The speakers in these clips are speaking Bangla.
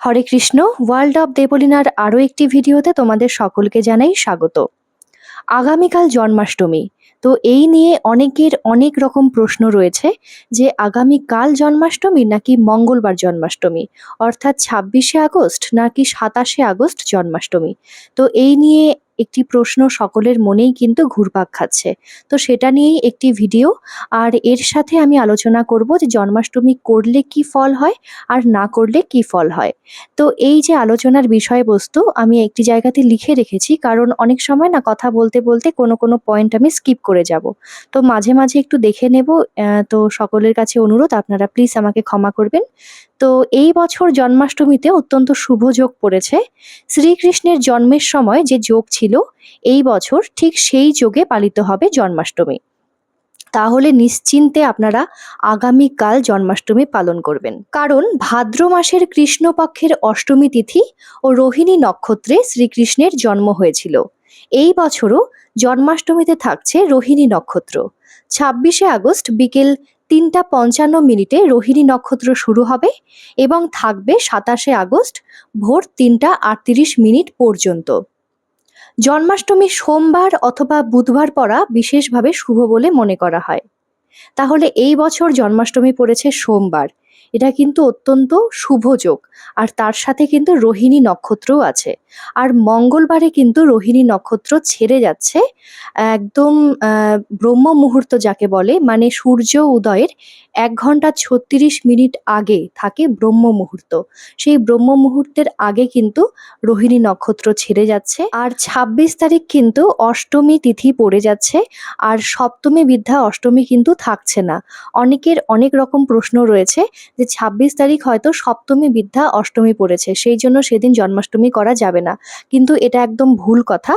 হরে কৃষ্ণ। ওয়ার্ল্ড অফ দেবলীনার আরও একটি ভিডিওতে তোমাদের সকলকে জানাই স্বাগত। আগামীকাল জন্মাষ্টমী। তো এই নিয়ে অনেকের অনেক রকম প্রশ্ন রয়েছে যে আগামীকাল জন্মাষ্টমী নাকি মঙ্গলবার জন্মাষ্টমী, অর্থাৎ ২৬শে আগস্ট নাকি ২৭শে আগস্ট জন্মাষ্টমী। তো এই নিয়ে একটি প্রশ্ন সকলের মনেই কিন্তু ঘুরপাক খাচ্ছে। তো সেটা নিয়েই একটি ভিডিও, আর এর সাথে আমি আলোচনা করব যে জন্মাষ্টমী করলে কি ফল হয় আর না করলে কি ফল হয়। তো এই যে আলোচনার বিষয়বস্তু আমি একটি জায়গাতে লিখে রেখেছি, কারণ অনেক সময় না কথা বলতে বলতে কোনো পয়েন্ট আমি স্কিপ করে যাব। তো মাঝে মাঝে একটু দেখে নেব। তো সকলের কাছে অনুরোধ, আপনারা প্লিজ আমাকে ক্ষমা করবেন। তো এই বছর জন্মাষ্টমীতে অত্যন্ত শুভ যোগ পড়েছে। শ্রীকৃষ্ণের জন্মের সময় যে যোগ ছিল, এই বছর ঠিক সেই যোগে পালিত হবে জন্মাষ্টমী। তাহলে নিশ্চিন্তে আপনারা আগামীকাল জন্মাষ্টমী পালন করবেন, কারণ ভাদ্র মাসের কৃষ্ণপক্ষের অষ্টমী তিথি ও রোহিণী নক্ষত্রে শ্রীকৃষ্ণের জন্ম হয়েছিল। এই বছরও জন্মাষ্টমীতে থাকছে রোহিণী নক্ষত্র। ২৬শে আগস্ট বিকেল ৩:৫৫ রোহিণী নক্ষত্র শুরু হবে এবং থাকবে ২৭শে আগস্ট ভোর ৩:৩৮ পর্যন্ত। জন্মাষ্টমী সোমবার অথবা বুধবার পড়া বিশেষভাবে শুভ বলে মনে করা হয়। তাহলে এই বছর জন্মাষ্টমী পড়েছে সোমবার। এটা কিন্তু অত্যন্ত শুভ যোগ, আর তার সাথে কিন্তু রোহিণী নক্ষত্রও আছে। আর মঙ্গলবারে কিন্তু রোহিণী নক্ষত্র ছেড়ে যাচ্ছে একদম ব্রহ্ম মুহূর্ত যাকে বলে, মানে সূর্য উদয়ের ১ ঘন্টা ৩৬ মিনিট আগে থাকে ব্রহ্ম মুহূর্ত। সেই ব্রহ্ম মুহূর্তের আগে কিন্তু রোহিণী নক্ষত্র ছেড়ে যাচ্ছে। আর ২৬ তারিখ কিন্তু অষ্টমী তিথি পড়ে যাচ্ছে, আর সপ্তমী বিদ্যা অষ্টমী কিন্তু থাকছে না। অনেকের অনেক রকম প্রশ্ন রয়েছে যে ২৬ তারিখ হয়তো সপ্তমী বিদ্যা অষ্টমী পড়েছে, সেই জন্য সেদিন জন্মাষ্টমী করা যাবে না। কিন্তু এটা একদম ভুল কথা।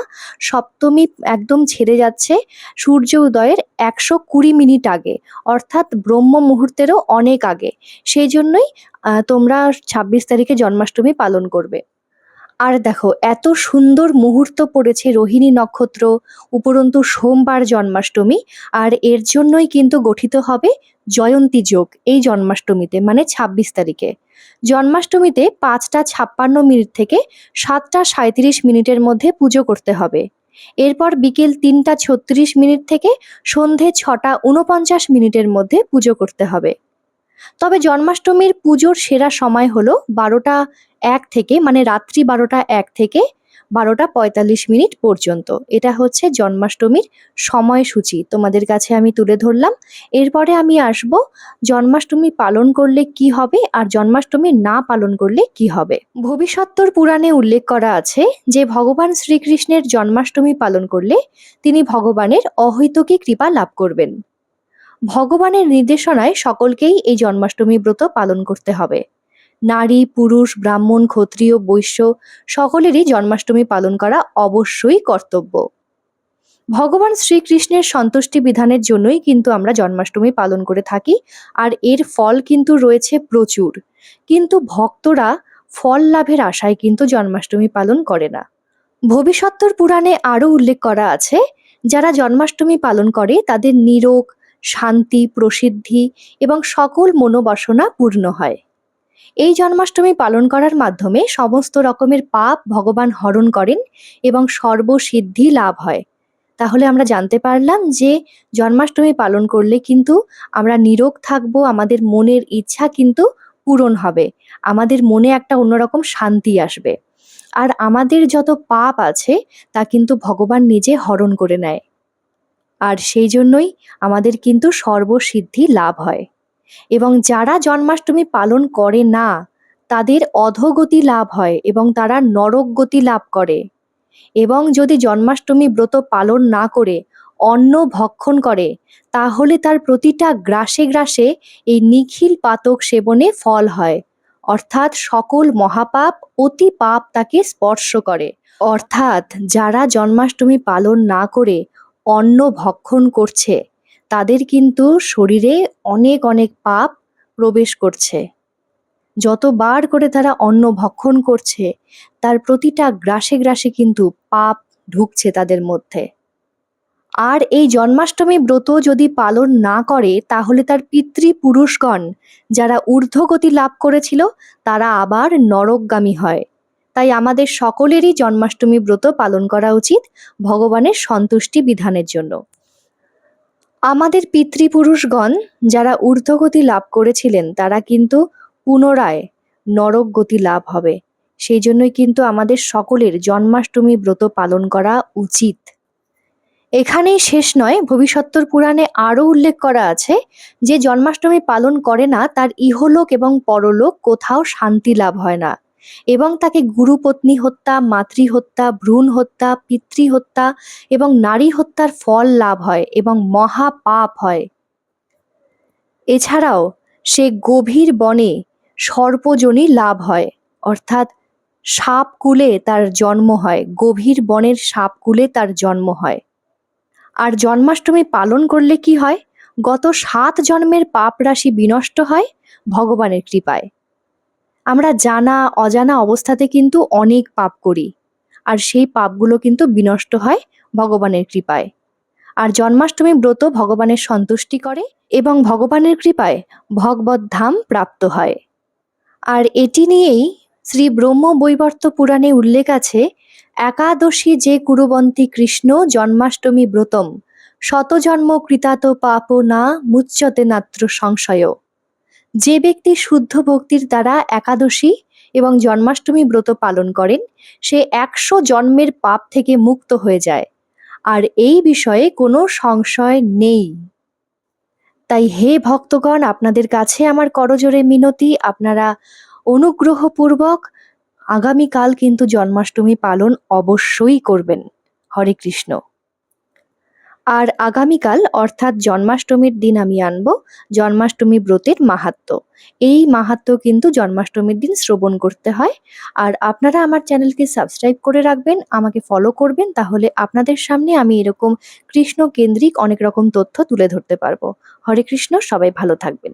সপ্তমী একদম ছেড়ে যাচ্ছে সূর্য উদয়ের ১২০ মিনিট আগে, অর্থাৎ ব্রহ্ম মুহূর্তেরও অনেক আগে। সেই জন্যই তোমরা ২৬ তারিখে জন্মাষ্টমী পালন করবে। আর দেখো, এত সুন্দর মুহূর্ত পড়েছে রোহিণী নক্ষত্র, উপরন্তু সোমবার জন্মাষ্টমী, আর এর জন্যই কিন্তু গঠিত হবে জয়ন্তী যোগ এই জন্মাষ্টমীতে, মানে ২৬ তারিখে। জন্মাষ্টমীতে ৫:৫৬ থেকে ৭:৩৭ মধ্যে পুজো করতে হবে। এরপর বিকেল ৩:৩৬ থেকে সন্ধে ৬:৪৯ মধ্যে পুজো করতে হবে। তবে জন্মাষ্টমীর পুজোর সেরা সময় হলো ১২টা ১ থেকে, মানে রাত্রি ১২টা ১ থেকে ১২:৪৫ পর্যন্ত। এটা হচ্ছে জন্মাষ্টমীর সময়সূচি তোমাদের কাছে আমি তুলে ধরলাম। এরপরে আমি আসব জন্মাষ্টমী পালন করলে কি হবে আর জন্মাষ্টমী না পালন করলে কি হবে। ভবিষ্যত্তর পুরাণে উল্লেখ করা আছে যে ভগবান শ্রীকৃষ্ণের জন্মাষ্টমী পালন করলে তিনি ভগবানের অহৈতুকী কৃপা লাভ করবেন। ভগবানের নির্দেশনায় সকলকেই এই জন্মাষ্টমী ব্রত পালন করতে হবে। নারী, পুরুষ, ব্রাহ্মণ, ক্ষত্রিয়, বৈশ্য সকলেরই জন্মাষ্টমী পালন করা অবশ্যই কর্তব্য। ভগবান শ্রীকৃষ্ণের সন্তুষ্টি বিধানের জন্যই কিন্তু আমরা জন্মাষ্টমী পালন করে থাকি, আর এর ফল কিন্তু রয়েছে প্রচুর। কিন্তু ভক্তরা ফল লাভের আশায় কিন্তু জন্মাষ্টমী পালন করে না। ভবিষ্যত্তর পুরাণে আরও উল্লেখ করা আছে, যারা জন্মাষ্টমী পালন করে তাদের নিরোগ, শান্তি, প্রসিদ্ধি এবং সকল মনোবাসনা পূর্ণ হয়। এই জন্মাষ্টমী পালন করার মাধ্যমে সমস্ত রকমের পাপ ভগবান হরণ করেন এবং সর্বসিদ্ধি লাভ হয়। তাহলে আমরা জানতে পারলাম যে জন্মাষ্টমী পালন করলে কিন্তু আমরা নিরোগ থাকবো, আমাদের মনের ইচ্ছা কিন্তু পূরণ হবে, আমাদের মনে একটা অন্যরকম শান্তি আসবে, আর আমাদের যত পাপ আছে তা কিন্তু ভগবান নিজে হরণ করে নেয়। আর সেই জন্যই আমাদের কিন্তু সর্বসিদ্ধি লাভ হয়। এবং যারা জন্মাষ্টমী পালন করে না তাদের অধোগতি লাভ হয় এবং তারা নরক গতি লাভ করে। এবং যদি জন্মাষ্টমী ব্রত পালন না করে অন্ন ভক্ষণ করে, তাহলে তার প্রতিটা গ্রাসে গ্রাসে এই নিখিল পাতক সেবনে ফল হয়, অর্থাৎ সকল মহাপাপ অতি পাপ তাকে স্পর্শ করে। অর্থাৎ যারা জন্মাষ্টমী পালন না করে অন্ন ভক্ষণ করছে তাদের কিন্তু শরীরে অনেক অনেক পাপ প্রবেশ করছে। যতবার করে তারা অন্ন ভক্ষণ করছে তার প্রতিটা গ্রাসে গ্রাসে কিন্তু পাপ ঢুকছে তাদের মধ্যে। আর এই জন্মাষ্টমী ব্রত যদি পালন না করে তাহলে তার পিতৃপুরুষগণ যারা ঊর্ধ্বগতি লাভ করেছিল তারা আবার নরকগামী হয়। তাই আমাদের সকলেরই জন্মাষ্টমী ব্রত পালন করা উচিত ভগবানের সন্তুষ্টি বিধানের জন্য। আমাদের পিতৃপুরুষগণ যারা ঊর্ধ্বগতি লাভ করেছিলেন তারা কিন্তু পুনরায় নরক গতি লাভ হবে। সেই জন্যই কিন্তু আমাদের সকলের জন্মাষ্টমী ব্রত পালন করা উচিত। এখানেই শেষ নয়, ভবিষ্যত্তর পুরাণে আরও উল্লেখ করা আছে যে জন্মাষ্টমী পালন করে না তার ইহলোক এবং পরলোক কোথাও শান্তি লাভ হয় না এবং তাকে গুরুপত্নী হত্যা, মাতৃহত্যা, ভ্রূণ হত্যা, পিতৃহত্যা এবং নারী হত্যার ফল লাভ হয় এবং মহা পাপ হয়। এছাড়াও সে গভীর বনে সর্পযোনি লাভ হয়, অর্থাৎ সাপকুলে তার জন্ম হয়, গভীর বনের সাপকুলে তার জন্ম হয়। আর জন্মাষ্টমী পালন করলে কি হয়? গত 7 জন্মের পাপ রাশি বিনষ্ট হয় ভগবানের কৃপায়। আমরা জানা অজানা অবস্থাতে কিন্তু অনেক পাপ করি, আর সেই পাপগুলো কিন্তু বিনষ্ট হয় ভগবানের কৃপায়। আর জন্মাষ্টমী ব্রত ভগবানের সন্তুষ্টি করে এবং ভগবানের কৃপায় ভগবত ধাম প্রাপ্ত হয়। আর এটি নিয়েই শ্রী ব্রহ্ম বৈবর্ত পুরাণে উল্লেখ আছে, একাদশী যে কুরুবন্তী কৃষ্ণ জন্মাষ্টমী ব্রতম শতজন্ম কৃতাত পাপ না মুচ্যতে নাত্র সংশয়। যে ব্যক্তি শুদ্ধ ভক্তির দ্বারা একাদশী এবং জন্মাষ্টমী ব্রত পালন করেন সে 100 জন্মের পাপ থেকে মুক্ত হয়ে যায়, আর এই বিষয়ে কোনো সংশয় নেই। তাই হে ভক্তগণ, আপনাদের কাছে আমার করজোড়ে মিনতি, আপনারা অনুগ্রহপূর্বক আগামীকাল কিন্তু জন্মাষ্টমী পালন অবশ্যই করবেন। হরে কৃষ্ণ। আর আগামীকাল অর্থাৎ জন্মাষ্টমীর দিন আমি আনব জন্মাষ্টমী ব্রতের মাহাত্ম্য। এই মাহাত্ম্য কিন্তু জন্মাষ্টমীর দিন শ্রবণ করতে হয়। আর আপনারা আমার চ্যানেলকে সাবস্ক্রাইব করে রাখবেন, আমাকে ফলো করবেন, তাহলে আপনাদের সামনে আমি এরকম কৃষ্ণ কেন্দ্রিক অনেক রকম তথ্য তুলে ধরতে পারবো। হরে কৃষ্ণ, সবাই ভালো থাকবেন।